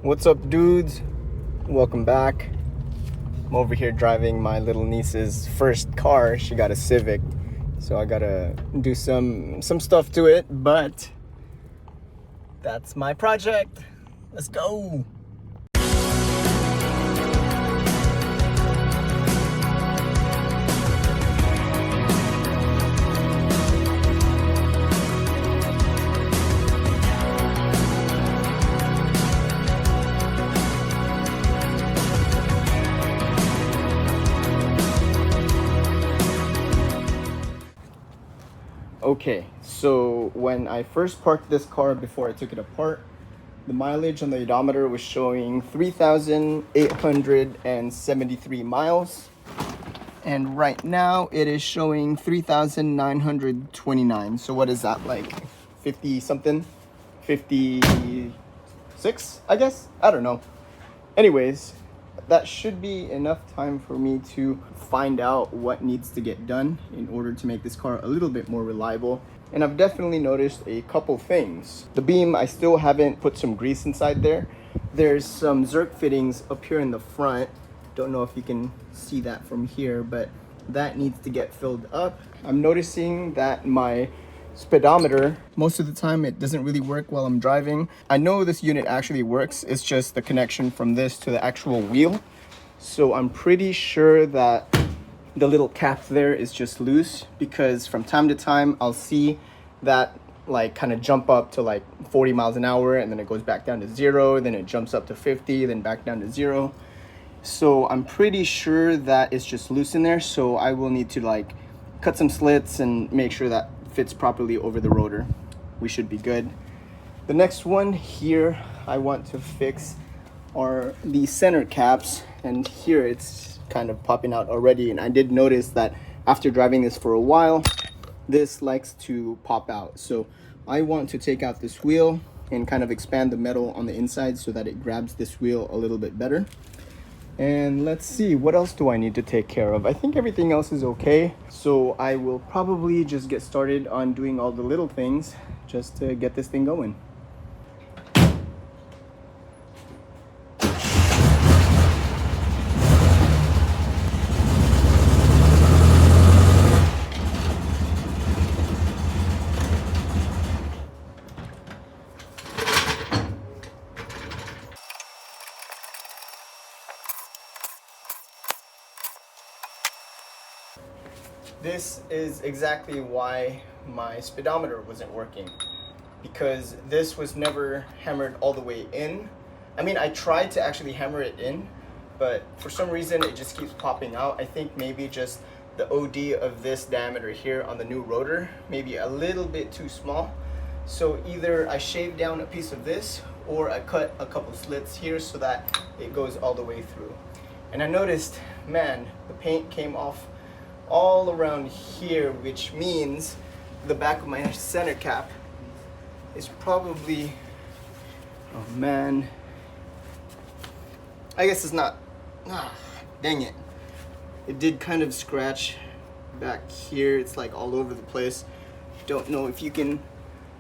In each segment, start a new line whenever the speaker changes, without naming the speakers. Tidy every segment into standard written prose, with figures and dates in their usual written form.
What's up, dudes? Welcome back. I'm over here driving my little niece's first car. She got a Civic, so I gotta do some stuff to it, but that's my project. Let's go. Okay, so when I first parked this car before I took it apart, the mileage on the odometer was showing 3,873 miles. And right now it is showing 3,929. So what is that, like 50 something? 56, I guess? I don't know. Anyways, that should be enough time for me to find out what needs to get done in order to make this car a little bit more reliable. And I've definitely noticed a couple things. The beam, I still haven't put some grease inside there. There's some Zerk fittings up here in the front. Don't know if you can see that from here, but that needs to get filled up. I'm noticing that my speedometer, most of the time it doesn't really work while I'm driving. I know this unit actually works, it's just the connection from this to the actual wheel. So I'm pretty sure that the little cap there is just loose, because from time to time I'll see that like kind of jump up to like 40 miles an hour, and then it goes back down to 0, then it jumps up to 50, then back down to 0. So I'm pretty sure that it's just loose in there, so I will need to like cut some slits and make sure that fits properly over the rotor. We should be good. The next one here I want to fix are the center caps, and here it's kind of popping out already, and I did notice that after driving this for a while, this likes to pop out. So I want to take out this wheel and kind of expand the metal on the inside so that it grabs this wheel a little bit better. And let's see, what else do I need to take care of? I think everything else is okay. So I will probably just get started on doing all the little things just to get this thing going. This is exactly why my speedometer wasn't working, because this was never hammered all the way in. I mean, I tried to actually hammer it in, but for some reason it just keeps popping out. I think maybe just the OD of this diameter here on the new rotor, maybe a little bit too small. So either I shave down a piece of this, or I cut a couple slits here so that it goes all the way through. And I noticed, man, the paint came off all around here, which means the back of my center cap is probably, oh man, I guess it's not, dang it. It did kind of scratch back here. It's like all over the place. Don't know if you can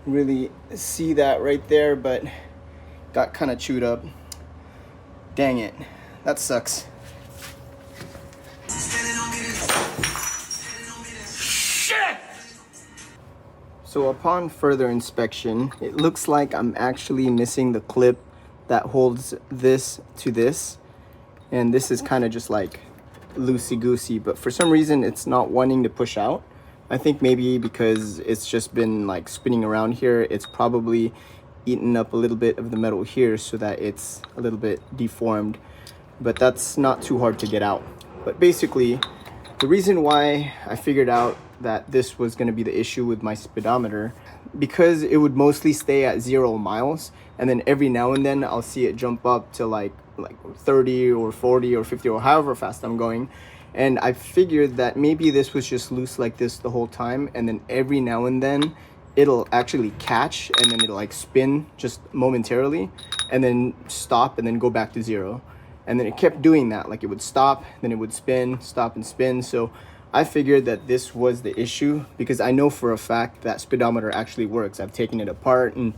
really see that right there, but got kind of chewed up. Dang it, that sucks. So upon further inspection, it looks like I'm actually missing the clip that holds this to this. And this is kind of just like loosey-goosey, but for some reason it's not wanting to push out. I think maybe because it's just been like spinning around here, it's probably eaten up a little bit of the metal here so that it's a little bit deformed. But that's not too hard to get out. But basically, the reason why I figured out that this was going to be the issue with my speedometer, because it would mostly stay at 0 miles, and then every now and then I'll see it jump up to like 30 or 40 or 50 or however fast I'm going. And I figured that maybe this was just loose like this the whole time, and then every now and then it'll actually catch, and then it'll like spin just momentarily and then stop and then go back to 0. And then it kept doing that, like it would stop, then it would spin, stop and spin. So I figured that this was the issue because I know for a fact that speedometer actually works. I've taken it apart and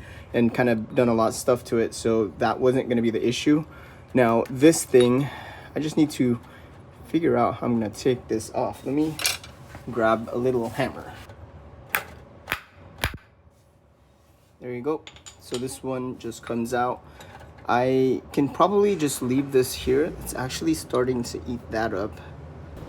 kind of done a lot of stuff to it, so that wasn't going to be the issue. Now this thing, I just need to figure out how I'm going to take this off. Let me grab a little hammer. There you go. So this one just comes out. I can probably just leave this here. It's actually starting to eat that up.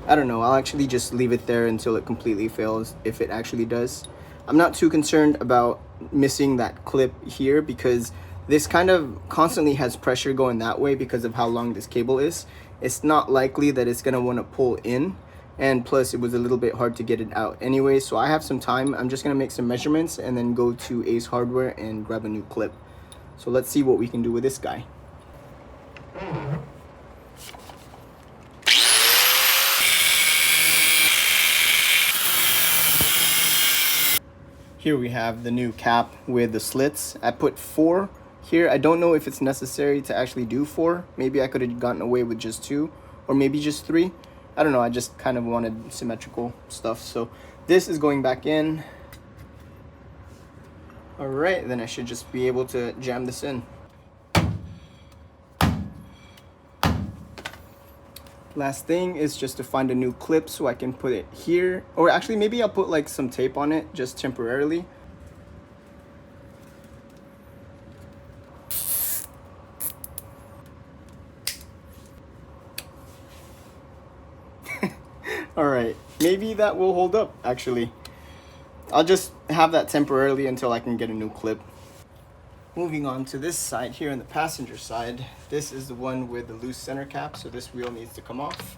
I don't know, I'll actually just leave it there until it completely fails, if it actually does. I'm not too concerned about missing that clip here because this kind of constantly has pressure going that way because of how long this cable is. It's not likely that it's gonna wanna pull in, and plus it was a little bit hard to get it out anyway, so I have some time. I'm just gonna make some measurements and then go to Ace Hardware and grab a new clip. So let's see what we can do with this guy. Here we have the new cap with the slits. I put 4 here. I don't know if it's necessary to actually do 4. Maybe I could have gotten away with just 2 or maybe just 3. I don't know, I just kind of wanted symmetrical stuff. So this is going back in. All right, then I should just be able to jam this in. Last thing is just to find a new clip so I can put it here, or actually maybe I'll put like some tape on it just temporarily. All right, maybe that will hold up actually. I'll just have that temporarily until I can get a new clip. Moving on to this side here on the passenger side, this is the one with the loose center cap, so this wheel needs to come off.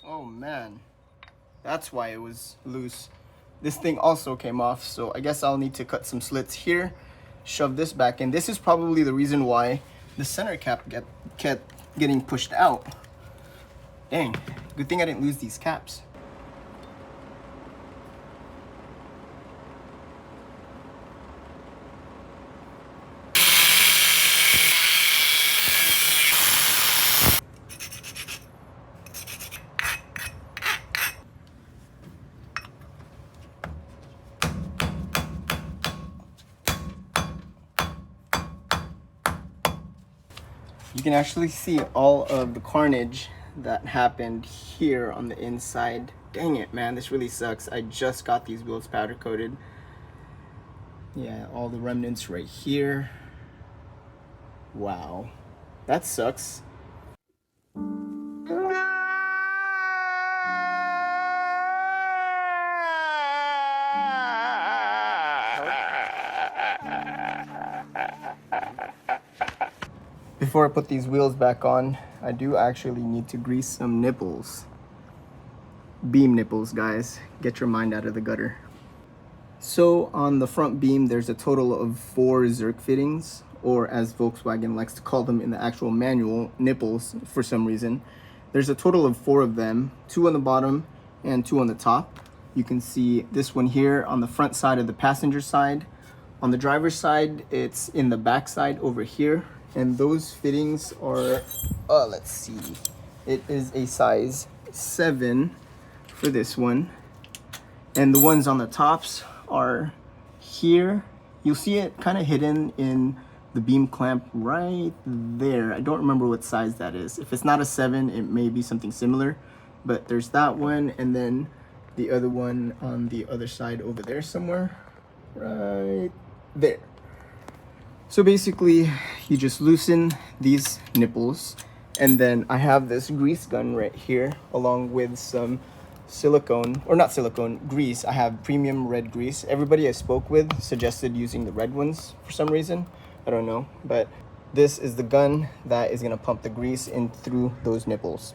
Oh man, that's why it was loose. This thing also came off, so I guess I'll need to cut some slits here, shove this back in. This is probably the reason why the center cap kept getting pushed out. Dang, good thing I didn't lose these caps. You can actually see all of the carnage that happened here on the inside. Dang it, man, this really sucks. I just got these wheels powder coated. Yeah, all the remnants right here. Wow, that sucks. Before I put these wheels back on, I do actually need to grease some nipples. Beam nipples, guys. Get your mind out of the gutter. So on the front beam, there's a total of 4 Zerk fittings, or as Volkswagen likes to call them in the actual manual, nipples for some reason. There's a total of 4 of them, 2 on the bottom and 2 on the top. You can see this one here on the front side of the passenger side. On the driver's side, it's in the back side over here. And those fittings are, let's see, it is a size 7 for this one. And the ones on the tops are here. You'll see it kind of hidden in the beam clamp right there. I don't remember what size that is. If it's not a 7, it may be something similar. But there's that one, and then the other one on the other side over there somewhere. Right there. So basically, you just loosen these nipples, and then I have this grease gun right here, along with some silicone, or not silicone, grease. I have premium red grease. Everybody I spoke with suggested using the red ones for some reason. I don't know, but this is the gun that is gonna pump the grease in through those nipples.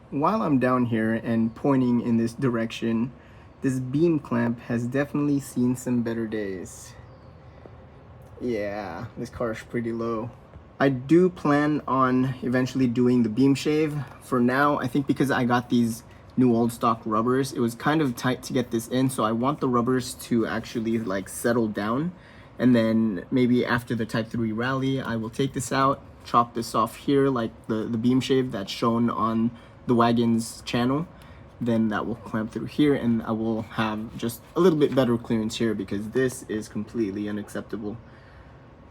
While I'm down here and pointing in this direction, this beam clamp has definitely seen some better days. Yeah, this car is pretty low. I do plan on eventually doing the beam shave. For now, I think because I got these new old stock rubbers, it was kind of tight to get this in, so I want the rubbers to actually like settle down, and then maybe after the Type 3 rally I will take this out chop this off here, like the beam shave that's shown on the wagon's channel, then that will clamp through here, and I will have just a little bit better clearance here, because this is completely unacceptable.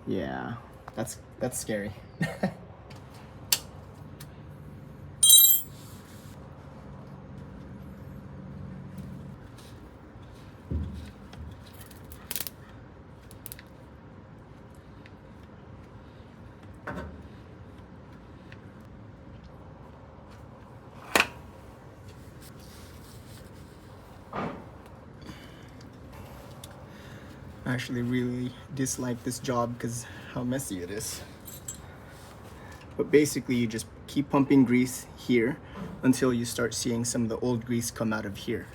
Yeah, that's scary. I actually really dislike this job because how messy it is. But basically you just keep pumping grease here until you start seeing some of the old grease come out of here.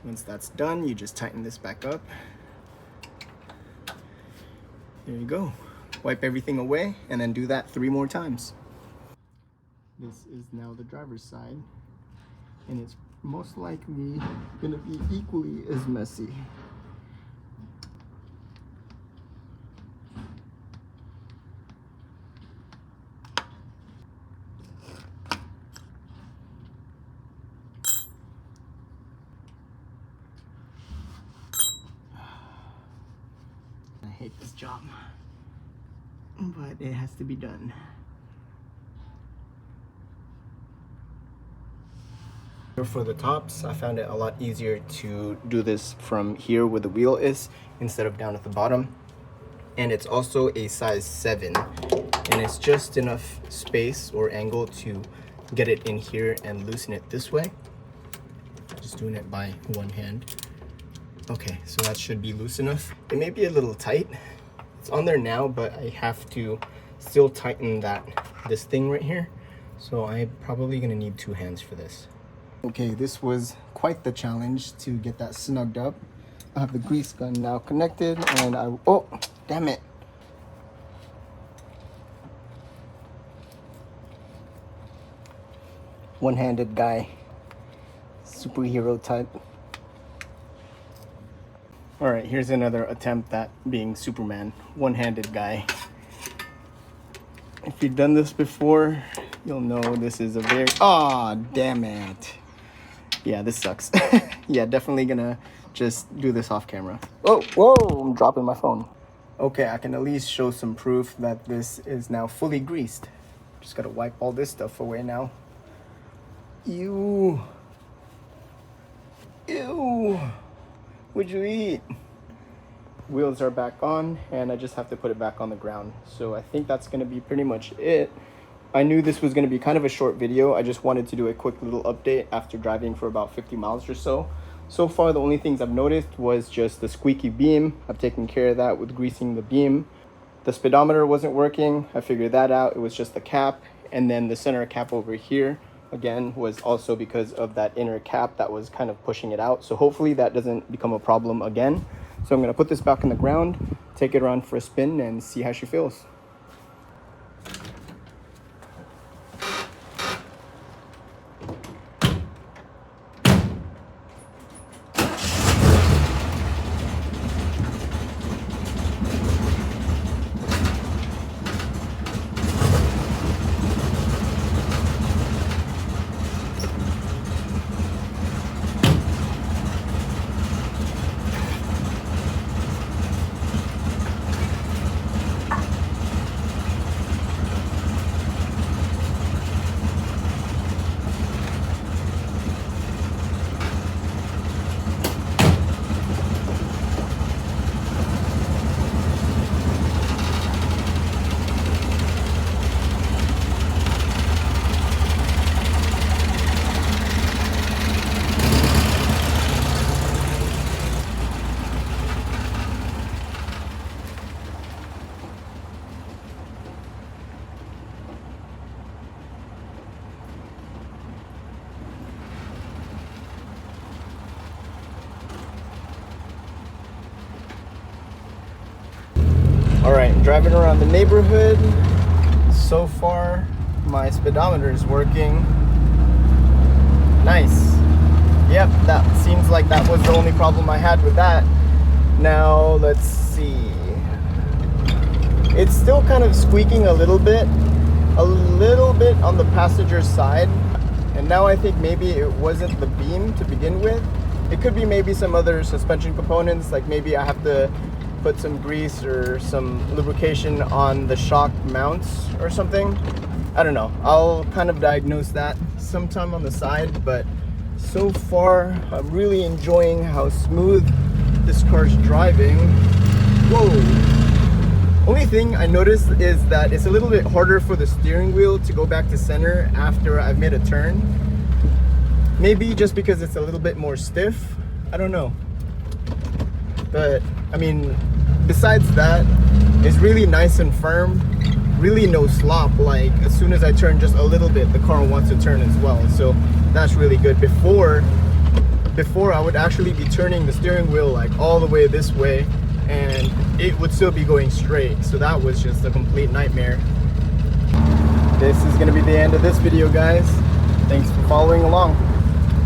Once that's done, you just tighten this back up. There you go. Wipe everything away and then do that 3 more times. This is now the driver's side, and it's most likely gonna be equally as messy. I hate this job, but it has to be done. For the tops, I found it a lot easier to do this from here where the wheel is instead of down at the bottom. And it's also a size 7, and it's just enough space or angle to get it in here and loosen it this way. Just doing it by one hand. Okay, so that should be loose enough. It may be a little tight. It's on there now, but I have to still tighten this thing right here. So I'm probably gonna need 2 hands for this. Okay, this was quite the challenge to get that snugged up. I have the grease gun now connected, and oh, damn it. One-handed guy, superhero type. All right, here's another attempt at being Superman, one-handed guy. If you've done this before, you'll know this is a very, damn it. Yeah, this sucks. Yeah, definitely gonna just do this off camera. Oh, whoa, I'm dropping my phone. Okay, I can at least show some proof that this is now fully greased. Just gotta wipe all this stuff away now. Ew. Ew. What'd you eat? Wheels are back on, and I just have to put it back on the ground. So I think that's gonna be pretty much it. I knew this was going to be kind of a short video. I just wanted to do a quick little update after driving for about 50 miles or so. So far, the only things I've noticed was just the squeaky beam. I've taken care of that with greasing the beam. The speedometer wasn't working. I figured that out. It was just the cap. And then the center cap over here, again, was also because of that inner cap that was kind of pushing it out. So hopefully that doesn't become a problem again. So I'm going to put this back on the ground, take it around for a spin, and see how she feels. All right, driving around the neighborhood. So far, my speedometer is working. Nice. Yep, that seems like that was the only problem I had with that. Now, let's see. It's still kind of squeaking a little bit on the passenger side. And now I think maybe it wasn't the beam to begin with. It could be maybe some other suspension components, like maybe I have to put some grease or some lubrication on the shock mounts or something. I don't know. I'll kind of diagnose that sometime on the side, but so far I'm really enjoying how smooth this car's driving. Whoa. Only thing I noticed is that it's a little bit harder for the steering wheel to go back to center after I've made a turn. Maybe just because it's a little bit more stiff. I don't know. But I mean, besides that, it's really nice and firm. Really no slop. Like as soon as I turn just a little bit, the car wants to turn as well. So that's really good. Before I would actually be turning the steering wheel like all the way this way, and it would still be going straight. So that was just a complete nightmare. This is gonna be the end of this video, guys. Thanks for following along.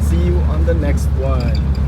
See you on the next one.